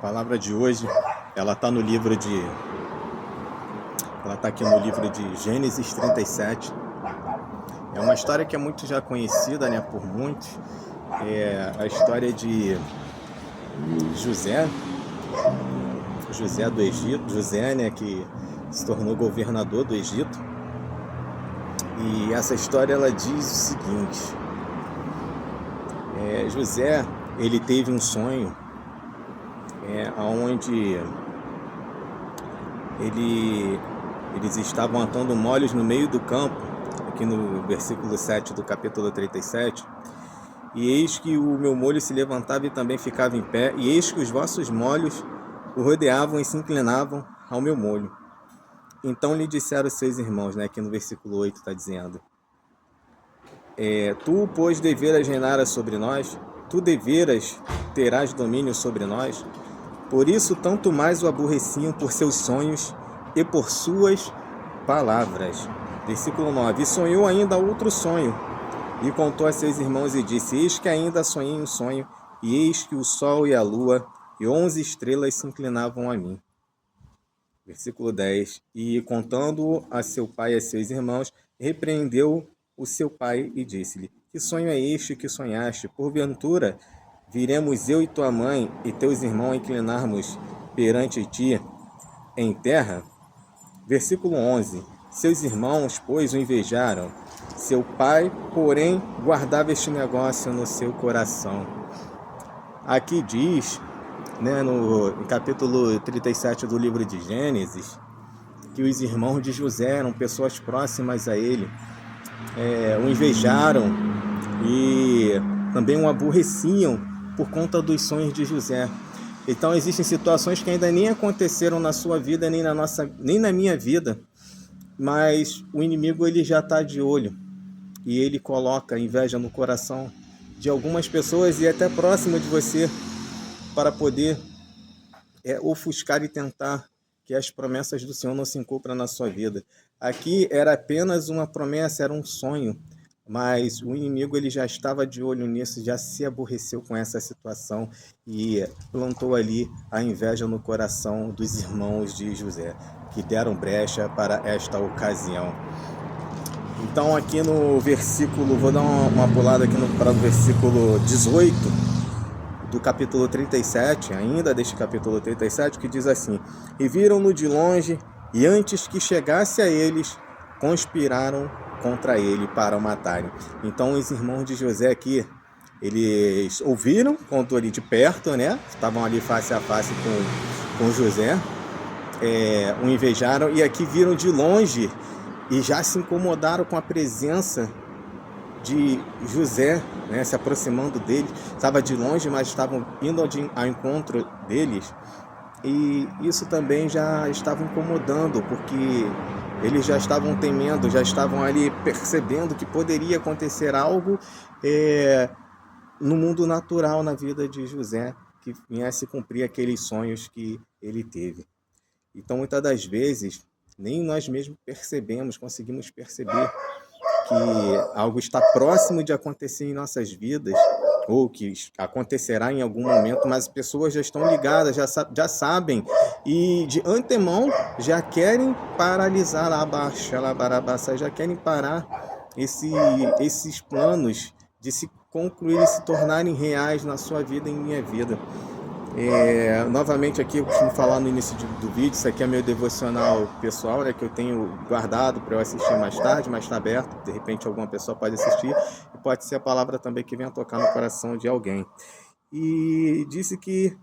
palavra de hoje, ela está no livro de, ela está aqui no livro de Gênesis 37. É uma história que é muito já conhecida, né, por muitos. É a história de José, José do Egito, José, né, que se tornou governador do Egito. E essa história ela diz o seguinte: José, ele teve um sonho, onde eles estavam atando molhos no meio do campo, aqui no versículo 7 do capítulo 37. E eis que o meu molho se levantava e também ficava em pé, e eis que os vossos molhos o rodeavam e se inclinavam ao meu molho. Então lhe disseram os seus irmãos, né, aqui no versículo 8 está dizendo: tu, pois, deveras reinar sobre nós, tu deveras terás domínio sobre nós. Por isso, tanto mais o aborreciam por seus sonhos e por suas palavras. Versículo 9. E sonhou ainda outro sonho, e contou a seus irmãos e disse: eis que ainda sonhei um sonho, e eis que o sol e a lua e 11 estrelas se inclinavam a mim. Versículo 10. E contando a seu pai e a seus irmãos, repreendeu o seu pai e disse-lhe: que sonho é este que sonhaste? Porventura viremos eu e tua mãe e teus irmãos a inclinarmos perante ti em terra? Versículo 11. Seus irmãos, pois, o invejaram. Seu pai, porém, guardava este negócio no seu coração. Aqui diz, né, no capítulo 37 do livro de Gênesis, que os irmãos de José eram pessoas próximas a ele, o invejaram e também o aborreciam por conta dos sonhos de José. Então existem situações que ainda nem aconteceram na sua vida, nem na minha vida, mas o inimigo ele já está de olho e ele coloca inveja no coração de algumas pessoas e até próximo de você para poder ofuscar e tentar que as promessas do Senhor não se cumpram na sua vida. Aqui era apenas uma promessa, era um sonho, mas o inimigo ele já estava de olho nisso, já se aborreceu com essa situação e plantou ali a inveja no coração dos irmãos de José, que deram brecha para esta ocasião. Então aqui no versículo, vou dar uma pulada aqui para o versículo 18 do capítulo 37, ainda deste capítulo 37, que diz assim: e viram-no de longe, e antes que chegasse a eles, conspiraram contra ele para o matarem. Então os irmãos de José aqui, eles ouviram, contou ali de perto, né? Estavam ali face a face com José, o invejaram, e aqui viram de longe e já se incomodaram com a presença de José, né, se aproximando dele. Estava de longe, mas estavam indo ao encontro deles, e isso também já estava incomodando, porque eles já estavam temendo, já estavam ali percebendo que poderia acontecer algo no mundo natural, na vida de José, que viesse cumprir aqueles sonhos que ele teve. Então, muitas das vezes, nem nós mesmos conseguimos perceber que algo está próximo de acontecer em nossas vidas, ou que acontecerá em algum momento, mas as pessoas já estão ligadas, já sabem, e de antemão já querem paralisar já querem parar esses planos de se concluir e se tornarem reais na sua vida e em minha vida. Novamente aqui eu costumo falar no início do vídeo, isso aqui é meu devocional pessoal, né, que eu tenho guardado para eu assistir mais tarde, mas está aberto, de repente alguma pessoa pode assistir, e pode ser a palavra também que venha tocar no coração de alguém. E disse que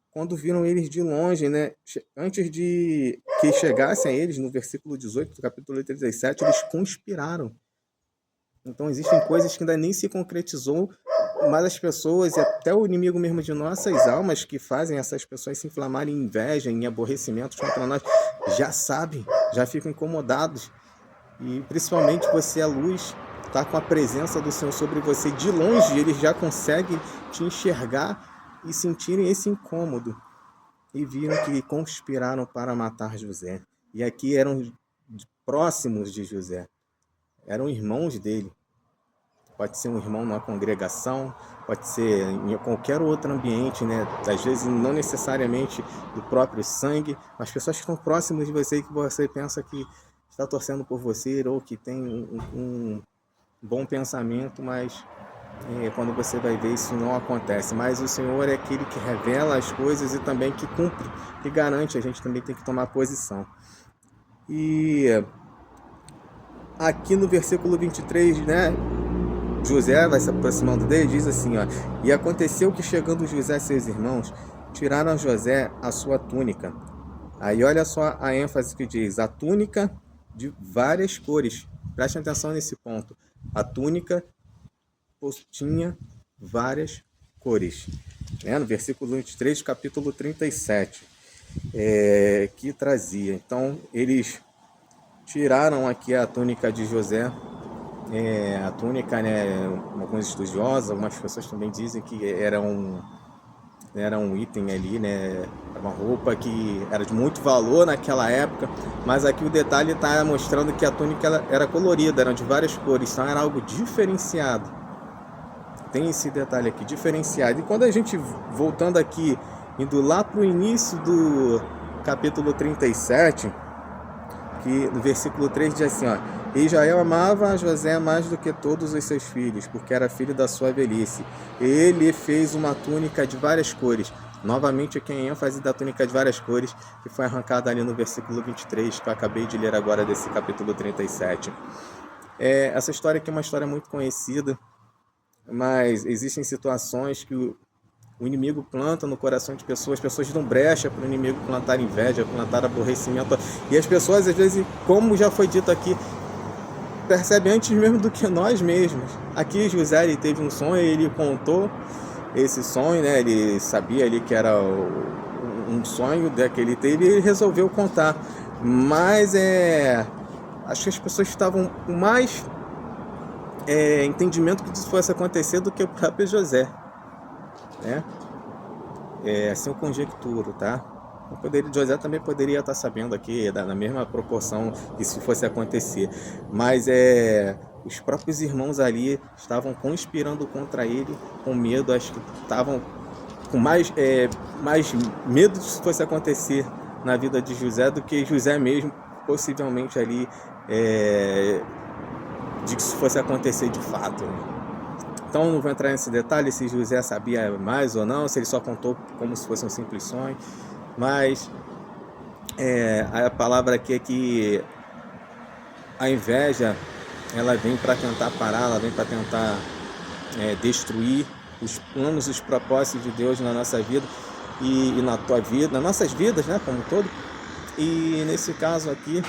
quando viram eles de longe, né, antes de que chegassem a eles, no versículo 18 do capítulo 37, eles conspiraram. Então existem coisas que ainda nem se concretizou, mas as pessoas, e até o inimigo mesmo de nossas almas, que fazem essas pessoas se inflamarem em inveja, em aborrecimento contra nós, já sabem, já ficam incomodados. E principalmente você, a luz, está com a presença do Senhor sobre você de longe, eles já conseguem te enxergar e sentirem esse incômodo. E viram que conspiraram para matar José. E aqui eram próximos de José, eram irmãos dele. pode ser um irmão numa congregação, pode ser em qualquer outro ambiente, né? Às vezes não necessariamente do próprio sangue, mas pessoas que estão próximas de você e que você pensa que está torcendo por você ou que tem um bom pensamento, mas quando você vai ver, isso não acontece. Mas o Senhor é aquele que revela as coisas e também que cumpre, que garante. A gente também tem que tomar posição. E aqui no versículo 23, né, José vai se aproximando dele, diz assim, ó: e aconteceu que, chegando José a seus irmãos, tiraram a José a sua túnica. Aí olha só a ênfase que diz: a túnica de várias cores. Preste atenção nesse ponto. A túnica tinha várias cores, né? No versículo 23 do capítulo 37, que trazia. Então, eles tiraram aqui a túnica de José. A túnica, né, alguns estudiosos, algumas pessoas também dizem que era um item ali, né, uma roupa que era de muito valor naquela época, mas aqui o detalhe está mostrando que a túnica era colorida, era de várias cores, então era algo diferenciado. Tem esse detalhe aqui, diferenciado. E quando a gente, voltando aqui, indo lá para o início do capítulo 37, que no versículo 3 diz assim, ó: e Israel amava a José mais do que todos os seus filhos, porque era filho da sua velhice. Ele fez uma túnica de várias cores. Novamente aqui em ênfase da túnica de várias cores, que foi arrancada ali no versículo 23, que eu acabei de ler agora desse capítulo 37. Essa história aqui é uma história muito conhecida, mas existem situações que o inimigo planta no coração de pessoas dão brecha para o inimigo plantar inveja, plantar aborrecimento. E as pessoas, às vezes, como já foi dito aqui, percebem antes mesmo do que nós mesmos. Aqui José, ele teve um sonho, ele contou esse sonho, né? Ele sabia ali que era um sonho que ele teve e ele resolveu contar. Mas acho que as pessoas estavam com mais entendimento que isso fosse acontecer do que o próprio José, né? Assim eu conjecturo, tá? José também poderia estar sabendo aqui, na mesma proporção, que isso fosse acontecer. Mas os próprios irmãos ali estavam conspirando contra ele, com medo, acho que estavam com mais medo de isso fosse acontecer na vida de José do que José mesmo, possivelmente ali, de que isso fosse acontecer de fato. Então não vou entrar nesse detalhe se José sabia mais ou não, se ele só contou como se fosse um simples sonho, mas a palavra aqui é que a inveja, ela vem para tentar parar, ela vem para tentar destruir os planos, os propósitos de Deus na nossa vida e na tua vida, nas nossas vidas, né, como um todo. E nesse caso aqui,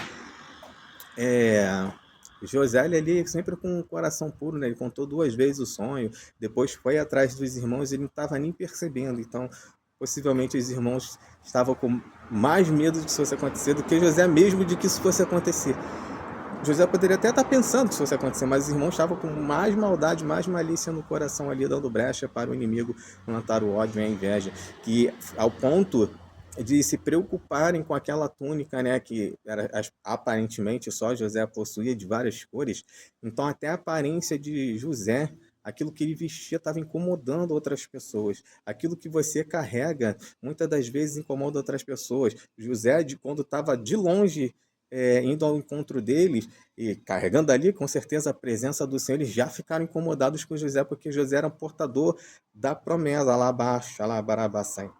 José, ele sempre com o coração puro, né? Ele contou 2 vezes o sonho, depois foi atrás dos irmãos, ele não estava nem percebendo. Então, possivelmente os irmãos estavam com mais medo de que isso fosse acontecer do que José mesmo de que isso fosse acontecer. José poderia até estar pensando que isso fosse acontecer, mas os irmãos estavam com mais maldade, mais malícia no coração ali, dando brecha para o inimigo plantar o ódio e a inveja, que ao ponto de se preocuparem com aquela túnica, né, que era aparentemente só José possuía, de várias cores. Então até a aparência de José, aquilo que ele vestia, estava incomodando outras pessoas. Aquilo que você carrega, muitas das vezes incomoda outras pessoas. José, quando estava de longe, indo ao encontro deles e carregando ali, com certeza, a presença do Senhor, eles já ficaram incomodados com José, porque José era portador da promessa, lá abaixo, lá barabaçai.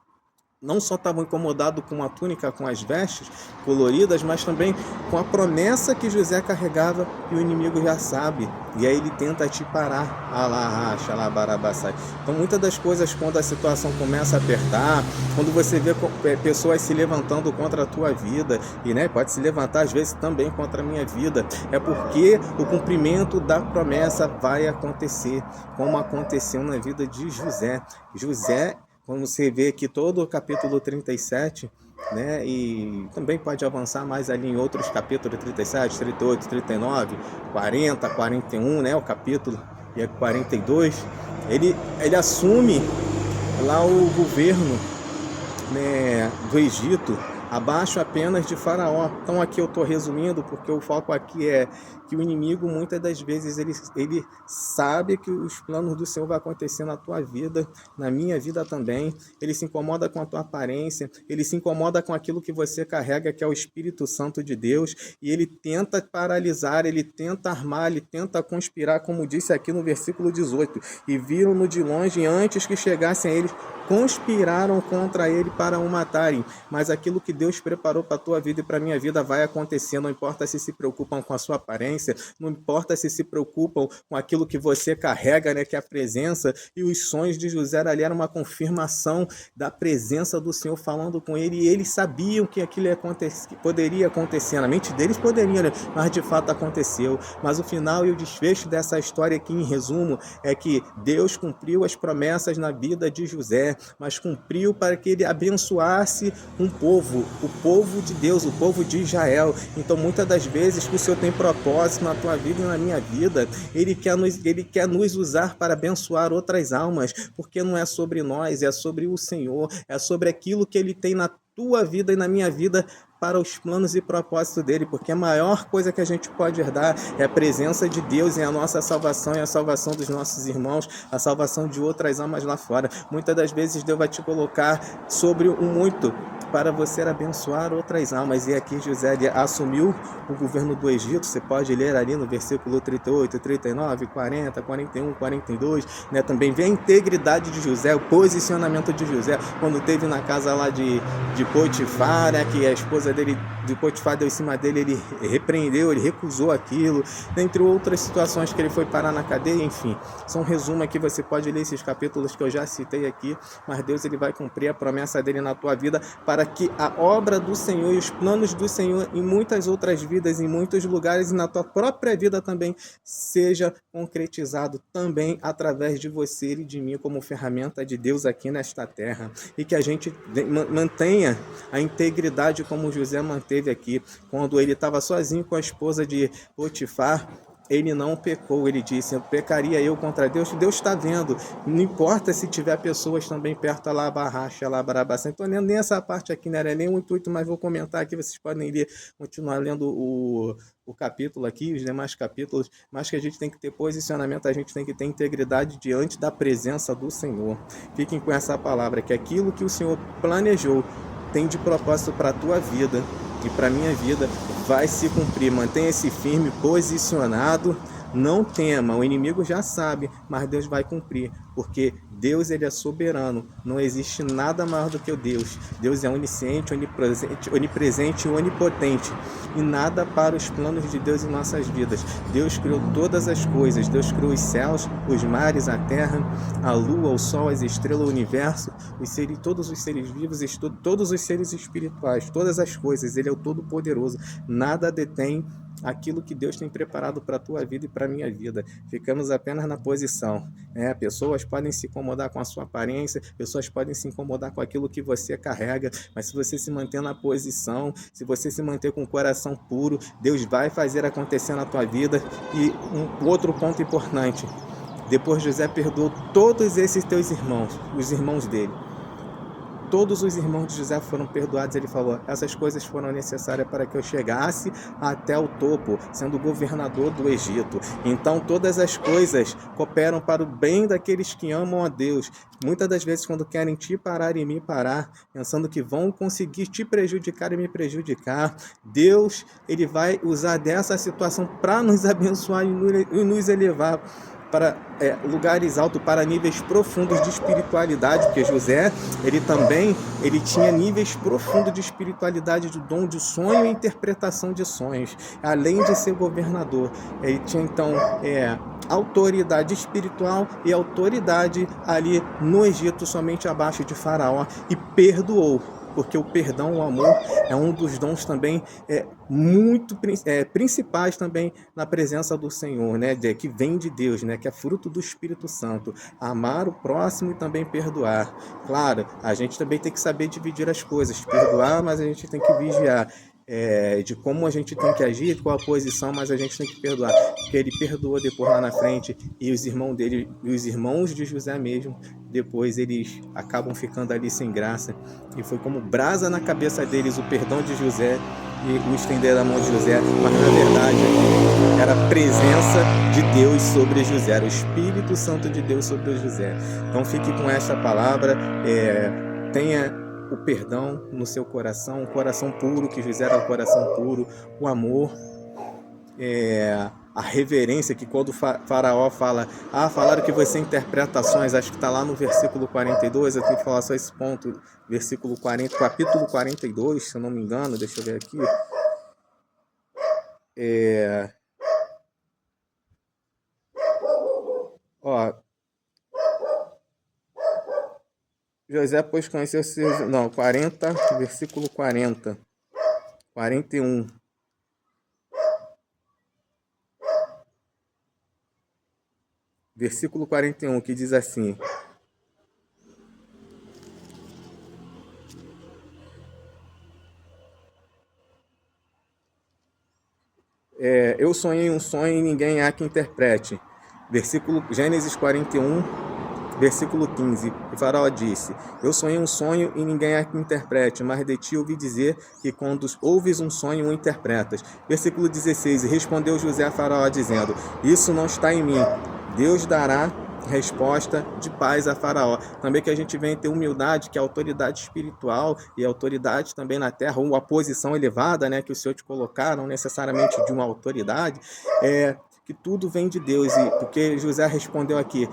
Não só estavam incomodados com a túnica, com as vestes coloridas, mas também com a promessa que José carregava, e o inimigo já sabe. E aí ele tenta te parar. Então muitas das coisas, quando a situação começa a apertar, quando você vê pessoas se levantando contra a tua vida, e pode se levantar às vezes também contra a minha vida, é porque o cumprimento da promessa vai acontecer, como aconteceu na vida de José. José, como você vê aqui todo o capítulo 37, né? E também pode avançar mais ali em outros capítulos, 37, 38, 39, 40, 41, né? O capítulo 42, ele assume lá o governo, né, do Egito, abaixo apenas de Faraó. Então aqui eu estou resumindo, porque o foco aqui é que o inimigo, muitas das vezes, ele sabe que os planos do Senhor vão acontecer na tua vida, na minha vida também. Ele se incomoda com a tua aparência, ele se incomoda com aquilo que você carrega, que é o Espírito Santo de Deus, e ele tenta paralisar, ele tenta armar, ele tenta conspirar, como disse aqui no versículo 18. E viram-no de longe, antes que chegassem a eles, conspiraram contra ele para o matarem. Mas aquilo que Deus preparou para a tua vida e para a minha vida vai acontecer. Não importa se preocupam com a sua aparência, não importa se preocupam com aquilo que você carrega, né, que é a presença. E os sonhos de José ali eram uma confirmação da presença do Senhor falando com ele, e eles sabiam que aquilo poderia acontecer. Na mente deles poderia, né? Mas de fato aconteceu. Mas o final e o desfecho dessa história aqui, em resumo, é que Deus cumpriu as promessas na vida de José, mas cumpriu para que ele abençoasse um povo, o povo de Deus, o povo de Israel. Então, muitas das vezes que o Senhor tem propósito na tua vida e na minha vida, Ele quer nos usar para abençoar outras almas, porque não é sobre nós, é sobre o Senhor, é sobre aquilo que Ele tem na tua vida e na minha vida, para os planos e propósitos dele, porque a maior coisa que a gente pode herdar é a presença de Deus em a nossa salvação e a salvação dos nossos irmãos, a salvação de outras almas lá fora. Muitas das vezes Deus vai te colocar sobre o muito para você abençoar outras almas, e aqui José assumiu o governo do Egito. Você pode ler ali no versículo 38, 39, 40, 41, 42, né? Também vê a integridade de José, o posicionamento de José, quando teve na casa lá de Potifar, né? Que a esposa dele, de Potifar, deu em cima dele, ele repreendeu, ele recusou aquilo, dentre outras situações que ele foi parar na cadeia. Enfim, são um resumo aqui, você pode ler esses capítulos que eu já citei aqui, mas Deus ele vai cumprir a promessa dele na tua vida, para que a obra do Senhor e os planos do Senhor em muitas outras vidas, em muitos lugares e na tua própria vida também, seja concretizado também através de você e de mim, como ferramenta de Deus aqui nesta terra, e que a gente mantenha a integridade como José manteve aqui, quando ele estava sozinho com a esposa de Potifar. Ele não pecou, ele disse: pecaria eu contra Deus? Deus está vendo, não importa se tiver pessoas também perto, lá barracha, lá barabaça. Então, nem essa parte aqui não era nem o intuito, mas vou comentar aqui, vocês podem ler, continuar lendo o capítulo aqui, os demais capítulos, mas que a gente tem que ter posicionamento, a gente tem que ter integridade diante da presença do Senhor. Fiquem com essa palavra, que aquilo que o Senhor planejou, tem de propósito para a tua vida e para a minha vida, vai se cumprir. Mantenha-se firme, posicionado, não tema, o inimigo já sabe, mas Deus vai cumprir, porque Deus ele é soberano, não existe nada maior do que o Deus. Deus é onisciente, onipresente e onipotente, e nada para os planos de Deus em nossas vidas. Deus criou todas as coisas, Deus criou os céus, os mares, a terra, a lua, o sol, as estrelas, o universo, todos os seres vivos, todos os seres espirituais, todas as coisas. Ele é o Todo-Poderoso, nada detém aquilo que Deus tem preparado para a tua vida e para a minha vida. Ficamos apenas na posição. Pessoas podem se incomodar com a sua aparência, pessoas podem se incomodar com aquilo que você carrega, mas se você se manter na posição, se você se manter com o coração puro, Deus vai fazer acontecer na tua vida. E um outro ponto importante: depois José perdoou todos esses teus irmãos, os irmãos dele. Todos os irmãos de José foram perdoados. Ele falou: essas coisas foram necessárias para que eu chegasse até o topo, sendo governador do Egito. Então todas as coisas cooperam para o bem daqueles que amam a Deus. Muitas das vezes, quando querem te parar e me parar, pensando que vão conseguir te prejudicar e me prejudicar, Deus ele vai usar dessa situação para nos abençoar e nos elevar para lugares altos, para níveis profundos de espiritualidade, porque José, ele tinha níveis profundos de espiritualidade, de dom de sonho e interpretação de sonhos, além de ser governador. Ele tinha então autoridade espiritual e autoridade ali no Egito, somente abaixo de Faraó, e perdoou. Porque o perdão, o amor, é um dos dons também muito principais também na presença do Senhor, né? Que vem de Deus, né? Que é fruto do Espírito Santo. Amar o próximo e também perdoar. Claro, a gente também tem que saber dividir as coisas. Perdoar, mas a gente tem que vigiar. de como a gente tem que agir, qual a posição, mas a gente tem que perdoar, porque ele perdoou depois lá na frente, e os irmãos dele, os irmãos de José mesmo, depois eles acabam ficando ali sem graça, e foi como brasa na cabeça deles o perdão de José e o estender a mão de José, mas na verdade era a presença de Deus sobre José, era o Espírito Santo de Deus sobre José. Então fique com essa palavra, tenha o perdão no seu coração, um coração puro, que José era um coração puro, o amor, a reverência, que quando o faraó fala, falaram que você interpretações, acho que está lá no versículo 42, eu tenho que falar só esse ponto, versículo 40, capítulo 42, se eu não me engano, deixa eu ver aqui, José, pois conheceu seus... Não, 40, versículo 40. 41. Versículo 41, que diz assim: eu sonhei um sonho e ninguém há que interprete. Gênesis 41, versículo 15. E Faraó disse: eu sonhei um sonho e ninguém há que interprete, mas de ti ouvi dizer que quando ouves um sonho o interpretas. Versículo 16. E respondeu José a Faraó dizendo: isso não está em mim. Deus dará resposta de paz a Faraó. Também que a gente venha ter humildade, que a autoridade espiritual e a autoridade também na terra, ou a posição elevada, né, que o Senhor te colocar, não necessariamente de uma autoridade, que tudo vem de Deus. E porque José respondeu aqui: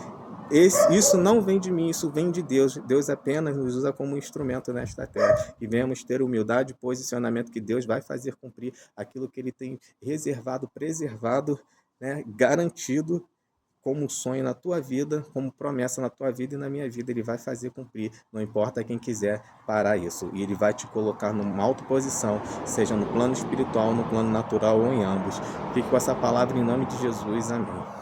isso não vem de mim, isso vem de Deus. Deus apenas nos usa como instrumento nesta terra. E venhamos ter humildade e posicionamento, que Deus vai fazer cumprir aquilo que Ele tem reservado, preservado, né, garantido como um sonho na tua vida, como promessa na tua vida e na minha vida. Ele vai fazer cumprir, não importa quem quiser parar isso. E Ele vai te colocar numa alta posição, seja no plano espiritual, no plano natural ou em ambos. Fique com essa palavra em nome de Jesus. Amém.